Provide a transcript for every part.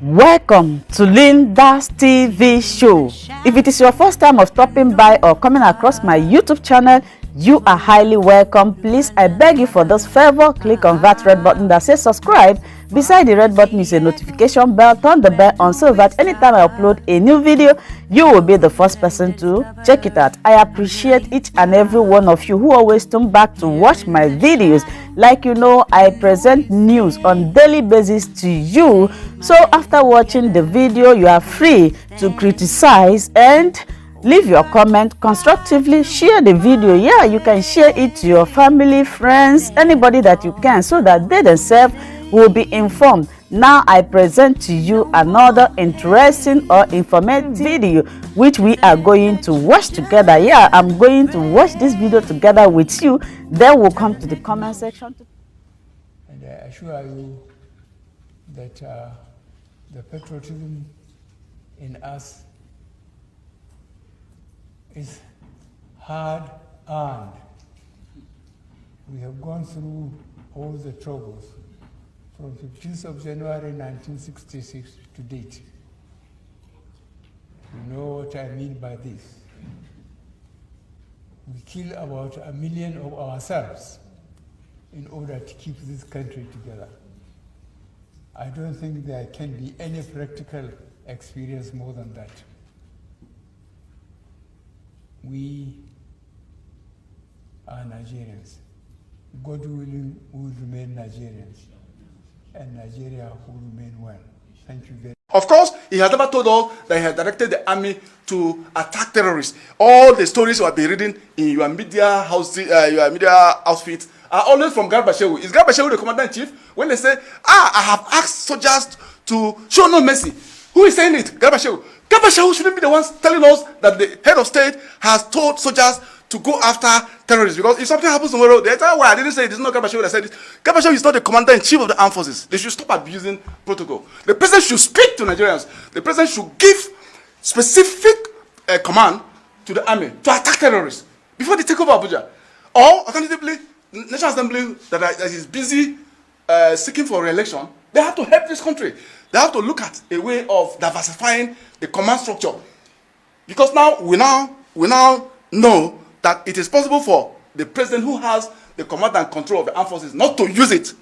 Welcome to Linda's TV show. If it is your first time of stopping by or coming across my YouTube channel, you are highly welcome. Please, I beg you for this favor, click on that red button that says subscribe. Beside the red button is a notification bell. Turn the bell on so that anytime I upload a new video, you will be the first person to check it out. I appreciate each and every one of you who always come back to watch my videos. Like you know, I present news on daily basis to you. So after watching the video, you are free to criticize and leave your comment constructively. Share the video. Yeah, you can share it to your family, friends, anybody that you can, so that they themselves will be informed. Now I present to you another interesting or informative video which we are going to watch together. Yeah, I'm going to watch this video together with you. Then we'll come to the comment section. And I assure you that the patriotism in us is hard earned. We have gone through all the troubles from 15th of January 1966 to date. You know what I mean by this. We kill about 1 million of ourselves in order to keep this country together. I don't think there can be any practical experience more than that. We are Nigerians. God willing, we will remain Nigerians, and Nigeria will remain one. Thank you very much. Of course, he has never told us that he had directed the army to attack terrorists. All the stories you have been reading in your media house, your media outfit are always from Garba Shehu. Is Garba Shehu the commander-in-chief? When they say, I have asked soldiers to show no mercy. Who is saying it? Garba Shehu. Garba Shehu shouldn't be the ones telling us that the head of state has told soldiers to go after terrorists, because if something happens tomorrow, the entire world, I didn't say it, it's not Garba Shehu that said it. Garba Shehu is not the commander-in-chief of the armed forces. They should stop abusing protocol. The president should speak to Nigerians. The president should give specific command to the army to attack terrorists before they take over Abuja. Or, alternatively, the National Assembly that is busy seeking for re-election, they have to help this country. They have to look at a way of diversifying the command structure. Because now, we now know that it is possible for the president who has the command and control of the armed forces not to use it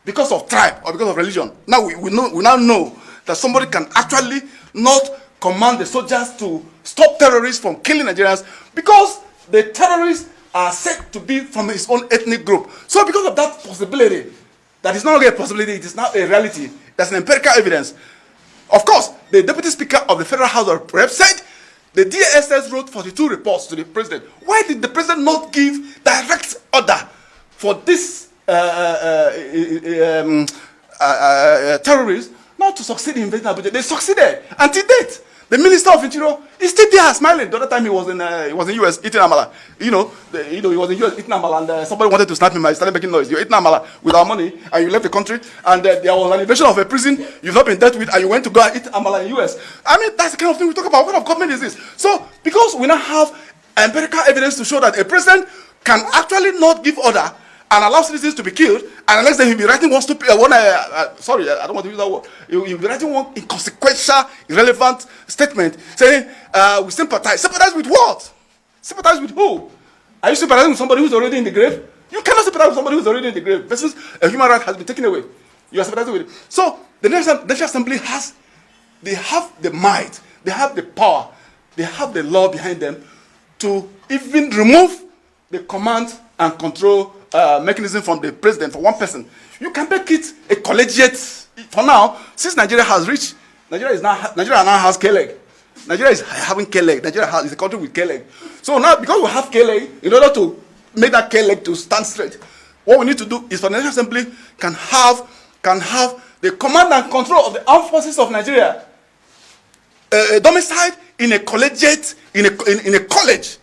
because of tribe or because of religion. Now we now know that somebody can actually not command the soldiers to stop terrorists from killing Nigerians because the terrorists are said to be from his own ethnic group. So because of that possibility, that is no longer a possibility, it is now a reality. There's an empirical evidence. Of course, the Deputy Speaker of the Federal House of Reps said the DSS wrote 42 reports to the president. Why did the president not give direct order for this terrorists not to succeed in invading Abuja? They succeeded until date. The Minister of Interior is still there smiling. The other time he was in US eating amala. He was in US eating amala, and somebody wanted to snap him. I started making noise. You're eating amala with our money, and you left the country, and there was an invasion of a prison you've not been dealt with, and you went to go and eat amala in US. I mean, that's the kind of thing we talk about. What kind of government is this? So, because we now have empirical evidence to show that a president can actually not give order and allow citizens to be killed, and unless then he'll be writing one stupid, sorry, I don't want to use that word. He'll be writing one inconsequential, irrelevant statement saying, we sympathize. Sympathize with what? Sympathize with who? Are you sympathizing with somebody who's already in the grave? You cannot sympathize with somebody who's already in the grave. Versus a human right has been taken away. You are sympathizing with it. So, the National Assembly have the might, they have the power, they have the law behind them to even remove the command and control mechanism from the president for one person. You can make it a collegiate. For now, since Nigeria has reached, Nigeria now has K-leg. Nigeria is having K-leg. Nigeria is a country with K-leg. So now, because we have K-leg, in order to make that K-leg to stand straight, what we need to do is for the National Assembly can have the command and control of the armed forces of Nigeria domiciled in a collegiate, in a college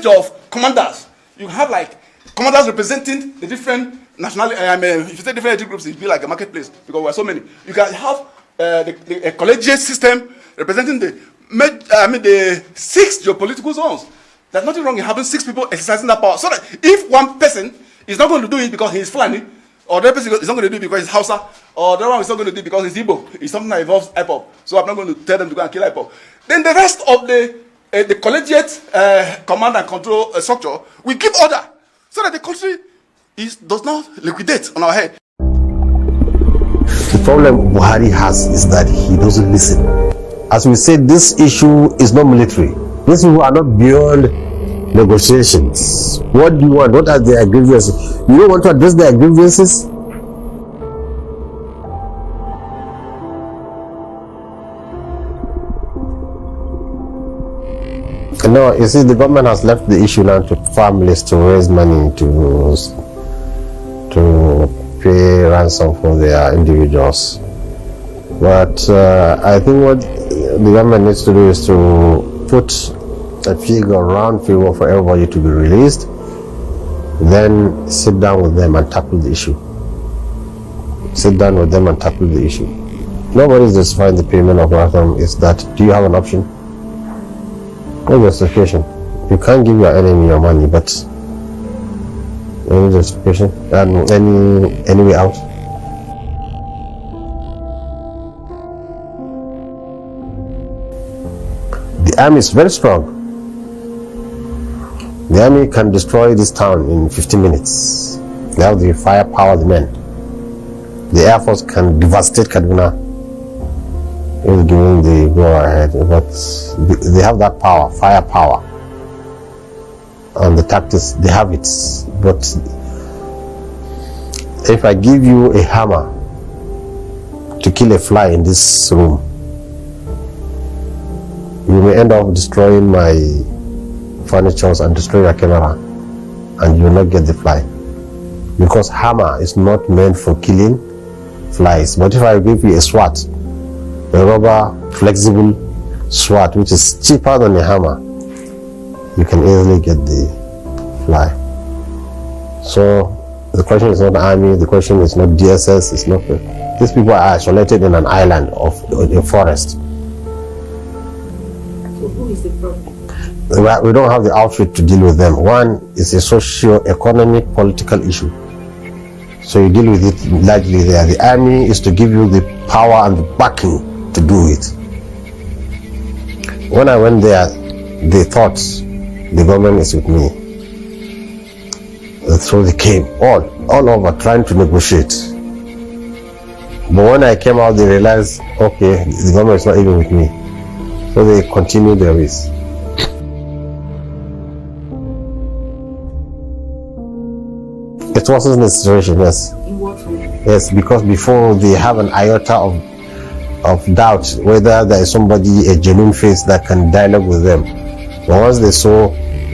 of commanders. You have like commanders representing the different nationality. If you say different ethnic groups, it'd be like a marketplace because we are so many. You can have a collegiate system representing the 6 geopolitical zones. There's nothing wrong in having 6 people exercising that power. So that if one person is not going to do it because he is Fulani, or the person is not going to do it because it's Hausa, or the one is not going to do it because it's Igbo. It's something that involves IPOP. So I'm not going to tell them to go and kill IPOP. Then the rest of the collegiate command and control structure will give order so that the country does not liquidate on our head. The problem Buhari has is that he doesn't listen. As we said, this issue is not military. These people are not beyond negotiations. What do you want? What are their grievances? You don't want to address their grievances? No, you see, the government has left the issue now to families to raise money to pay ransom for their individuals. But I think what the government needs to do is to put a figure, round figure for everybody to be released, then sit down with them and tackle the issue. Sit down with them and tackle the issue. Nobody is justifying the payment of ransom. Is that, do you have an option? No justification. You can't give your enemy your money, but any justification and any way out. The army is very strong. The army can destroy this town in 15 minutes. They have the firepower, the men. The air force can devastate Kaduna. Is giving the go ahead, but they have that power, firepower, and the tactics, they have it. But if I give you a hammer to kill a fly in this room, you may end up destroying my furniture and destroy your camera, and you will not get the fly, because hammer is not meant for killing flies. But if I give you a swat, a rubber flexible sword which is cheaper than a hammer, you can easily get the fly. So the question is not army, the question is not DSS, it's not. These people are isolated in an island of a forest. So who is the problem? We don't have the outfit to deal with them. One is a socio-economic political issue. So you deal with it largely there. The army is to give you the power and the backing to do it. When I went there, they thought the government is with me. So they came all over trying to negotiate. But when I came out, they realized, okay, the government is not even with me. So they continued their ways. It wasn't a situation, yes. In what way? Yes, because before they have an iota of doubt whether there is somebody, a genuine face that can dialogue with them. But once they saw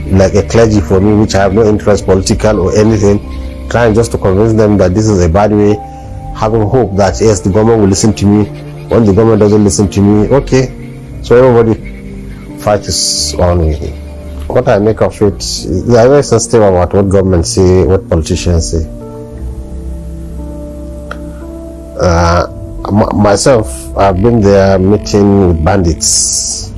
like a clergy for me, which I have no interest, political or anything, trying just to convince them that this is a bad way, having hope that yes, the government will listen to me. When the government doesn't listen to me, okay, so everybody fights on with it. What I make of it, they are very sensitive about what government say, what politicians say. Myself, I've been there meeting with bandits,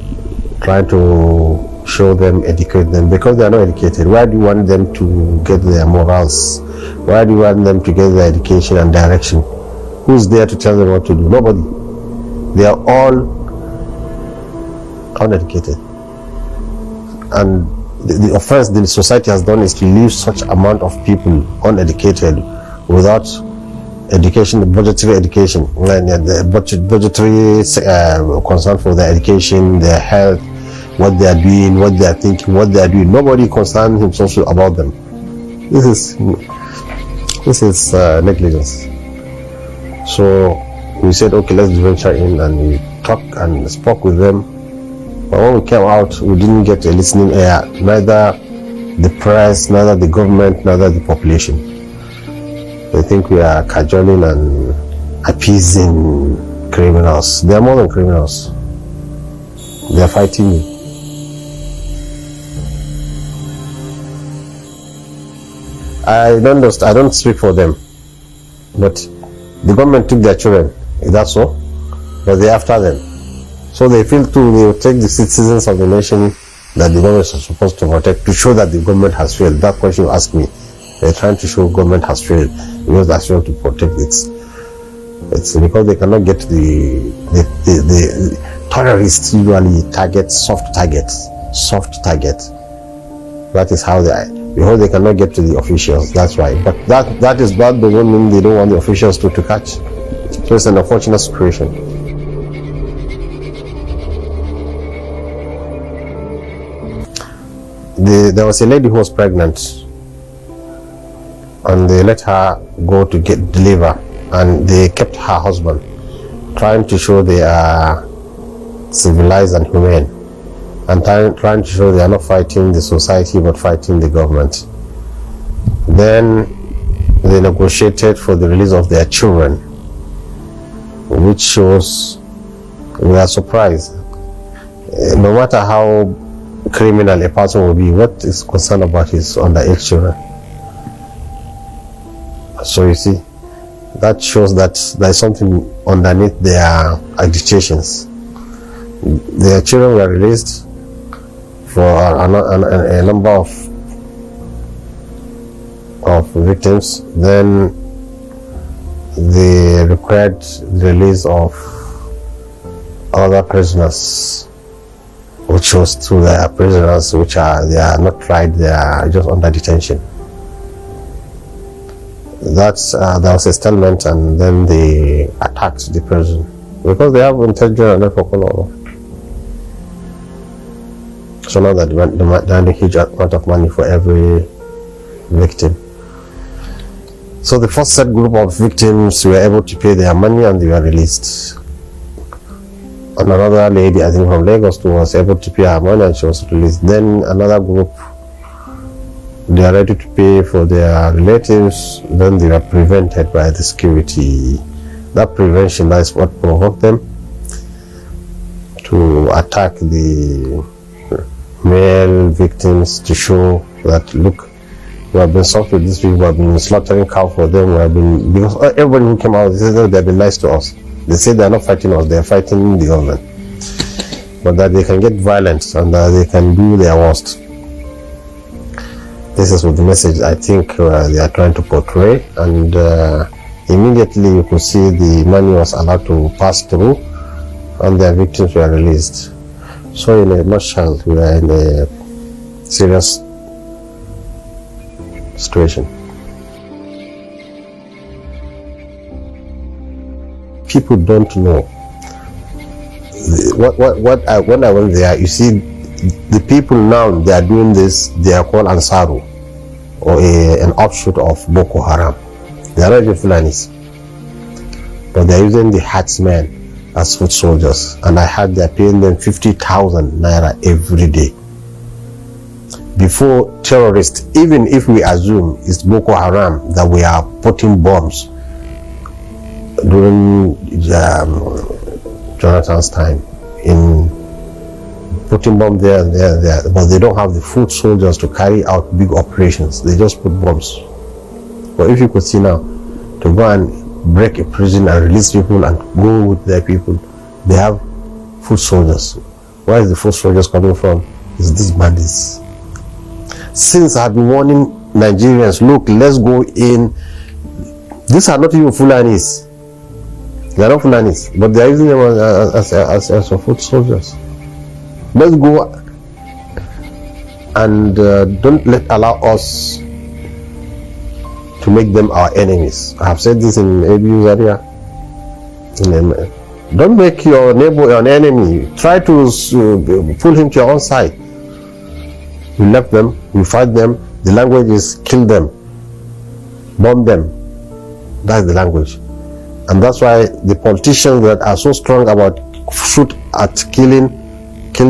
trying to show them, educate them, because they are not educated. Why do you want them to get their morals? Why do you want them to get their education and direction? Who's there to tell them what to do? Nobody. They are all uneducated. And the offense the society has done is to leave such amount of people uneducated without education, the budgetary education, the budgetary concern for their education, their health, what they are doing, what they are thinking, what they are doing. Nobody concerns himself about them. This is negligence. So we said, okay, let's venture in, and we talked and spoke with them. But when we came out, we didn't get a listening ear, neither the press, neither the government, neither the population. They think we are cajoling and appeasing criminals. They are more than criminals. They are fighting me. I don't speak for them, but the government took their children. Is that so? But they're after them. So they feel they will take the citizens of the nation that the government is supposed to protect to show that the government has failed. That question you ask me. They're trying to show government has failed because they failed to protect it. It's because they cannot get the terrorists usually target soft targets. That is how because they cannot get to the officials. That's why. But that doesn't mean they don't want the officials to catch. So it's an unfortunate situation. There was a lady who was pregnant, and they let her go to deliver, and they kept her husband, trying to show they are civilized and humane, and trying to show they are not fighting the society but fighting the government. Then they negotiated for the release of their children, which shows we are surprised. No matter how criminal a person will be, what is concerned about his underage children. So you see, that shows that there is something underneath their agitations. Their children were released for a number of victims. Then they required the release of other prisoners, which shows to their prisoners they are not tried, they are just under detention. There was a stalemate, and then they attacked the prison because they have intelligence and so now that they demand a huge amount of money for every victim. So the first set group of victims were able to pay their money and they were released. And another lady, I think from Lagos, was able to pay her money and she was released. Then another group, they are ready to pay for their relatives, then they were prevented by the security. That prevention, that is what provoked them to attack the male victims, to show that, look, we have been soft with these people, we have been slaughtering cow for them, because everybody who came out, they said they have been nice to us. They say they are not fighting us, they are fighting the government. But that they can get violent and that they can do their worst. This is what the message I think they are trying to portray. And immediately you could see the money was allowed to pass through and their victims were released. So in a nutshell, we are in a serious situation. People don't know. When I went there, you see, the people now, they are doing this, they are called Ansaru, or an offshoot of Boko Haram. They are not even Fulanis, but they are using the herdsmen as foot soldiers, and I had they are paying them 50,000 naira every day. Before terrorists, even if we assume it's Boko Haram that we are putting bombs during Jonathan's time, in putting bombs there and there, but they don't have the foot soldiers to carry out big operations. They just put bombs. But if you could see now, to go and break a prison and release people and go with their people, they have foot soldiers. Where is the foot soldiers coming from? It's these bandits. Since I've been warning Nigerians, look, let's go in. These are not even Fulanis. They are not Fulanis, but they are using them as foot soldiers. Let's go and don't allow us to make them our enemies. I have said this in ABU's area. Don't make your neighbor an enemy. Try to pull him to your own side. You left them, you fight them. The language is kill them, bomb them. That's the language. And that's why the politicians that are so strong about shoot at kill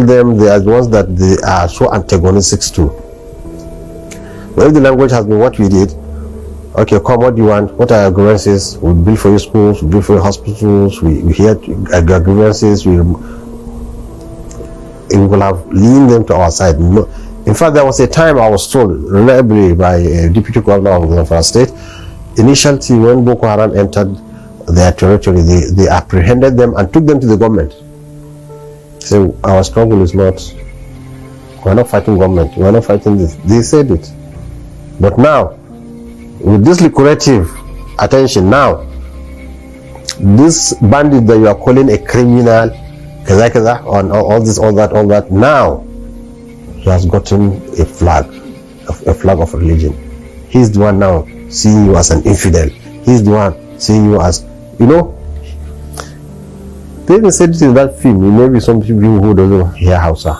them, they are the ones that they are so antagonistic to. But if the language has been what we did, okay, come, what do you want? What are your grievances? We build for you schools, we build for you hospitals, we hear your grievances, we will have leaned them to our side. No. In fact, there was a time I was told reliably by a deputy governor of the Zamfara state, initially when Boko Haram entered their territory, they apprehended them and took them to the government. So our struggle is not, we're not fighting government, we're not fighting this. They said it. But now, with this lucrative attention. Now, this bandit that you are calling a criminal, on all this, all that, now he has gotten a flag of religion. He's the one now seeing you as an infidel. He's the one seeing you as, they even said it in that film. Maybe some people who don't hear Hausa.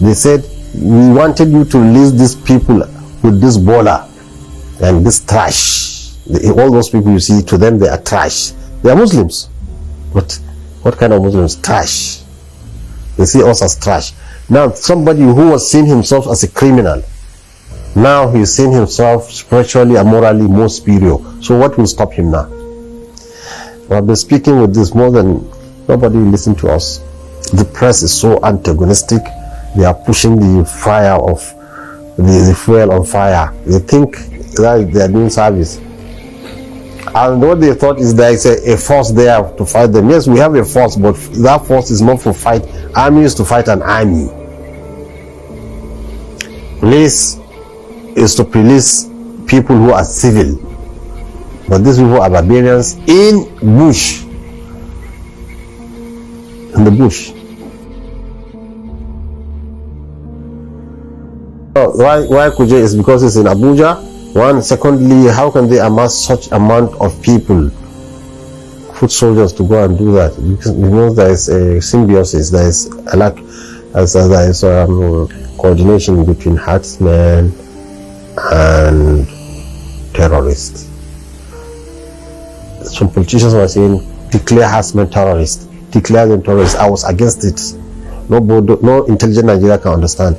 They said, we wanted you to release these people with this baller and this trash. All those people you see, to them they are trash. They are Muslims. But what kind of Muslims? Trash. They see us as trash. Now somebody who was seeing himself as a criminal, now he's seeing himself spiritually and morally more superior. So what will stop him now? I've been speaking with this more than nobody will listen to us. The press is so antagonistic. They are pushing the fire of the fuel on fire. They think that they are doing service. And what they thought is there is a force there to fight them. Yes, we have a force, but that force is not for fight. Army is to fight an army. Police is to police people who are civil. But these people are barbarians in bush. In the bush. Why Kuje is because it's in Abuja. One, secondly, how can they amass such amount of people, foot soldiers, to go and do that? Because there is a symbiosis, there is a lack, there is coordination between herdsmen and terrorists. Some politicians were saying, declare herdsmen terrorists, declare them terrorists. I was against it. No intelligent Nigeria can understand.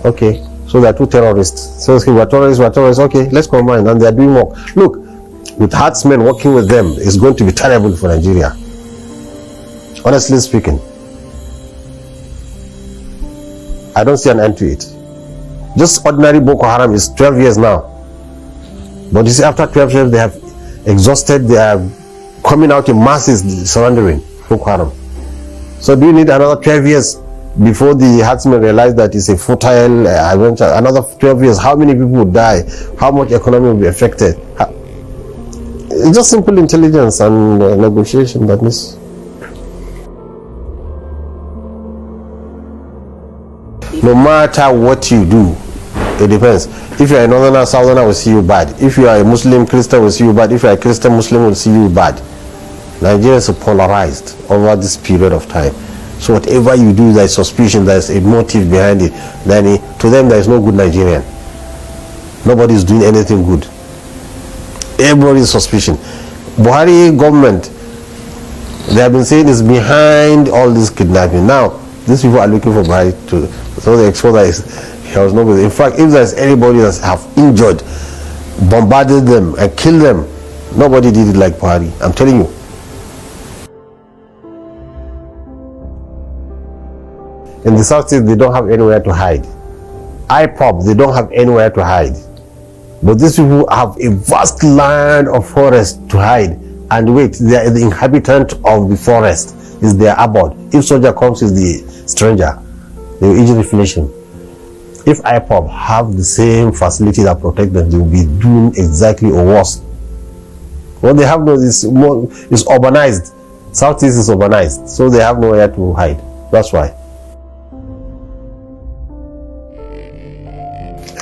Okay, so there are two terrorists. So we're terrorists, okay, let's combine, and they are doing work. Look, with herdsmen working with them, it's going to be terrible for Nigeria. Honestly speaking, I don't see an end to it. Just ordinary Boko Haram is 12 years now. But you see, after 12 years, they have exhausted, they are coming out in masses surrendering Boko Haram. So do you need another 12 years before the herdsmen realize that it's a futile adventure? Another 12 years, how many people would die? How much economy will be affected? It's just simple intelligence and negotiation that needs. No matter what you do, it depends. If you are a northerner, southerner will see you bad. If you are a Muslim, Christian will see you bad. If you are a Christian, Muslim will see you bad. Nigeria is polarized over this period of time. So whatever you do, there is suspicion, there is a motive behind it. Then to them, there is no good Nigerian. Nobody is doing anything good. Everybody is suspicion. Buhari government, they have been saying, is behind all this kidnapping. Now, these people are looking for Buhari to, so they expose that he was nobody. In fact, if there is anybody that have injured, bombarded them and killed them, nobody did it like Buhari. I'm telling you. In the Southeast, they don't have anywhere to hide. IPOP, they don't have anywhere to hide. But these people have a vast land of forest to hide. And wait, they are the inhabitant of the forest. Is their abode. If soldier comes, is the stranger. They will easily finish him. If IPOP have the same facility that protect them, they will be doing exactly or worse. What they have now is urbanized. Southeast is urbanized, so they have nowhere to hide. That's why.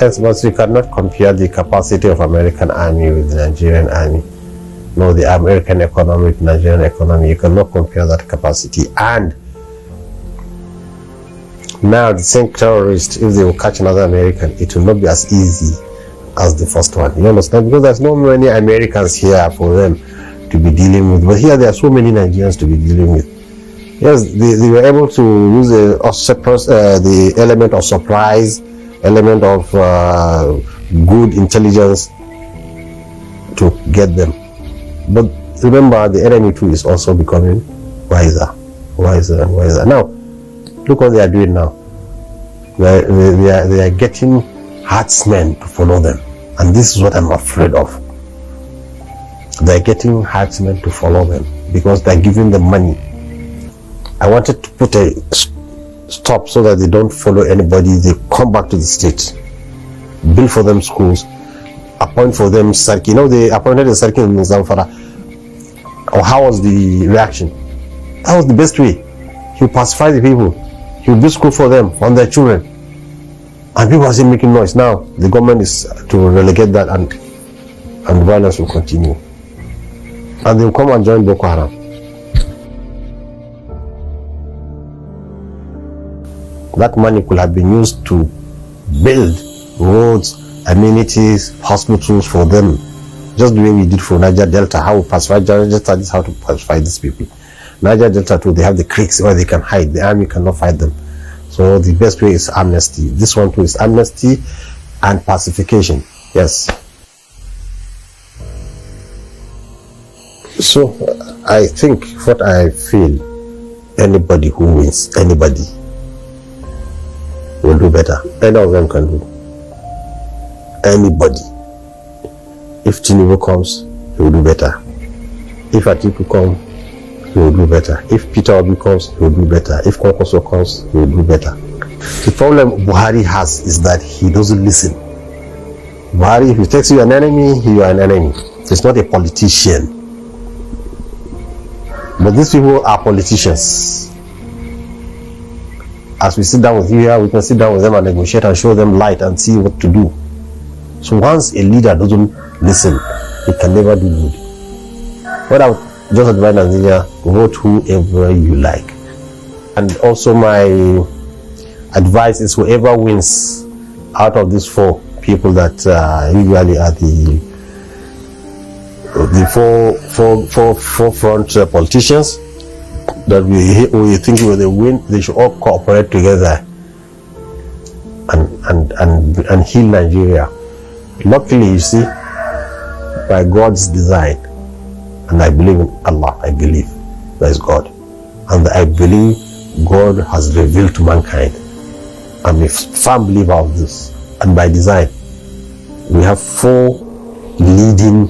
Yes, but you cannot compare the capacity of American army with the Nigerian army. No, the American economy with Nigerian economy. You cannot compare that capacity. And now the same terrorist, if they will catch another American, it will not be as easy as the first one. You understand? Because there's not many Americans here for them to be dealing with. But here there are so many Nigerians to be dealing with. Yes, they were able to use the element of surprise, element of good intelligence to get them. But remember, the enemy too is also becoming wiser and wiser. Now, look what they are doing now. They are getting herdsmen to follow them. And this is what I'm afraid of. They are getting herdsmen to follow them because they are giving them money. I wanted to put a stop so that they don't follow anybody. They come back to the state. build for them schools, appoint for them Sarki. You know, they appointed the Sarki in Zamfara. Or how was the reaction? That was the best way. He would pacify the people. He would build school for them, for their children. And people are still making noise. Now the government is to relegate that, and violence will continue. And they will come and join Boko Haram. That money could have been used to build roads, amenities, hospitals for them. Just the way we did for Niger Delta, how we pacify Niger Delta, this is how to pacify these people. Niger Delta too, they have the creeks where they can hide. The army cannot fight them. So the best way is amnesty. This one too is amnesty and pacification. Yes. So I think what I feel, anybody who wins, anybody will do better. Any of them can do. Anybody. If Tinubu comes, he will do better. If Atiku comes, he will do better. If Peter Obi comes, he will do better. If Kwankwaso comes, he will do better. The problem Buhari has is that he doesn't listen. Buhari, if he takes you an enemy, you are an enemy. He's not a politician. But these people are politicians. As we sit down with you here, we can sit down with them and negotiate and show them light and see what to do. So once a leader doesn't listen, he can never do good. What I would just advise Nigeria, vote whoever you like. And also my advice is whoever wins out of these four people that usually are the forefront politicians that we think when they win, they should all cooperate together and heal Nigeria. Luckily, you see, by God's design, and I believe in Allah, I believe there is God, and I believe God has revealed to mankind. I'm a firm believer of this, and by design, we have four leading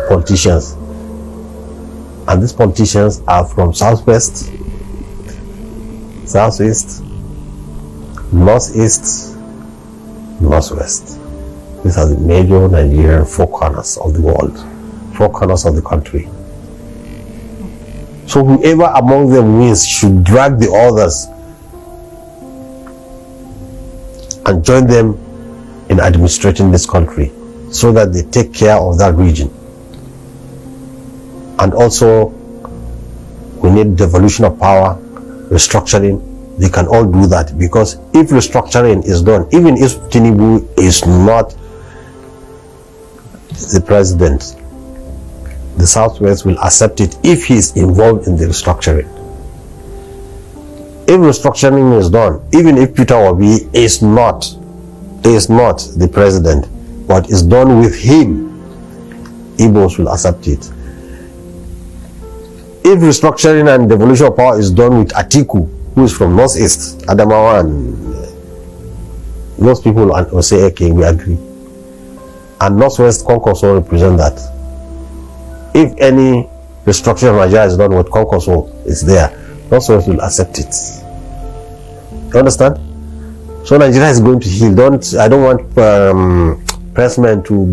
politicians, and these politicians are from Southwest, Southeast, Northeast, Northwest. These are the major Nigerian four corners of the world, four corners of the country. So whoever among them wins should drag the others and join them in administrating this country so that they take care of that region. And also, we need devolution of power, restructuring. They can all do that, because if restructuring is done, even if Tinubu is not the president, the Southwest will accept it if he is involved in the restructuring. If restructuring is done, even if Peter Obi is not the president, but is done with him, Igbos will accept it. If restructuring and devolution of power is done with Atiku, who is from Northeast, Adamawa, and those people will say, okay, we agree. And Northwest Concourse will represent that. If any restructuring of Nigeria is done with Concourse is there, Northwest will accept it. You understand? So Nigeria is going to heal. I don't want pressmen to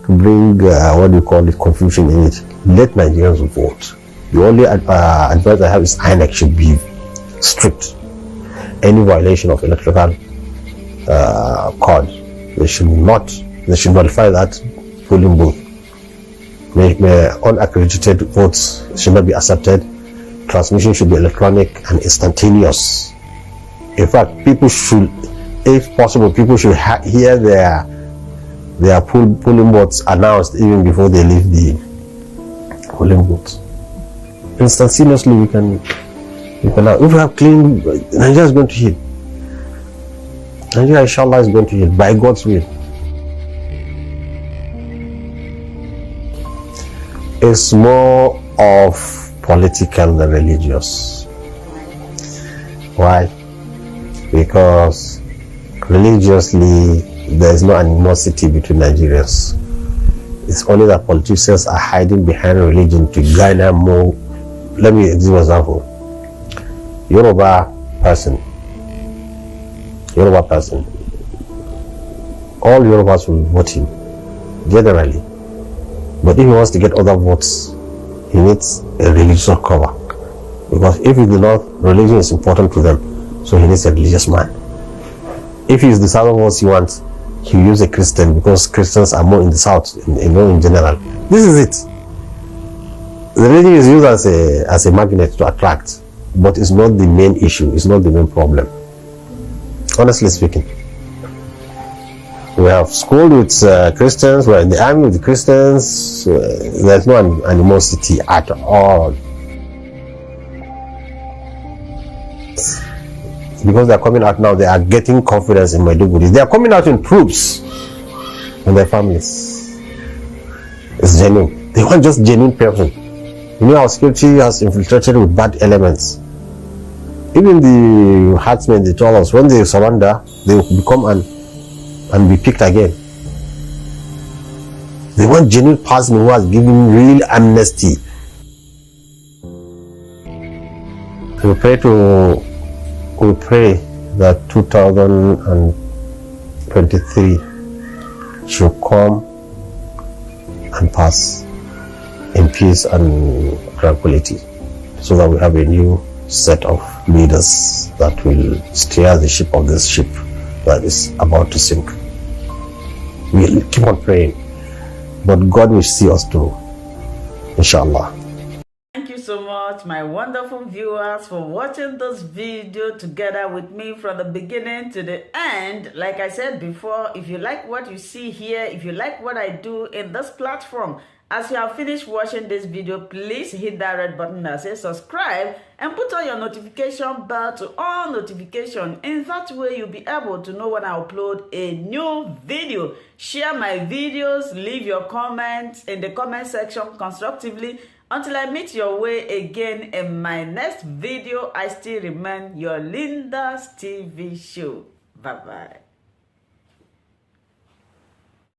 bring what do you call it, confusion in it. Let Nigerians vote. The only advice I have is INEC should be strict. Any violation of electoral code, they should notify that polling booth. Unaccredited votes should not be accepted. Transmission should be electronic and instantaneous. In fact, people should, if possible, hear their polling booths announced even before they leave the polling booths. Instantaneously, we can if we have clean, Nigeria is going to heal. Nigeria, inshallah, is going to heal by God's will. It's more of political than religious. Why? Because religiously there is no animosity between Nigerians. It's only that politicians are hiding behind religion to garner more. Let me give an example. Yoruba person all Yorubas will vote him, generally. But if he wants to get other votes, he needs a religious cover. Because if he's the North, religion is important to them, so he needs a religious man. If he's the Southern votes he wants, he'll use a Christian, because Christians are more in the South, in general. This is it. The religion is used as a magnet to attract, but it's not the main issue, it's not the main problem. Honestly speaking. We have schooled with Christians, we're in the army with the Christians, there's no animosity at all. Because they're coming out now, they are getting confidence in Maiduguri. They are coming out in troops and their families. It's genuine. They want just genuine person. You know, our security has infiltrated with bad elements. Even the herdsmen, they told us, when they surrender, they will become and be picked again. They want genuine person who has given real amnesty. We pray that 2023 should come and pass in peace and tranquility, so that we have a new set of leaders that will steer the ship of this ship that is about to sink. We'll keep on praying, but God will see us through, inshallah. Thank you so much, my wonderful viewers, for watching this video together with me from the beginning to the end. Like I said before, if you like what you see here, if you like what I do in this platform, as you have finished watching this video, please hit that red button that says subscribe and put on your notification bell to all notification. In that way, you'll be able to know when I upload a new video. Share my videos, leave your comments in the comment section constructively. Until I meet your way again in my next video, I still remain your Linda's TV show. Bye-bye.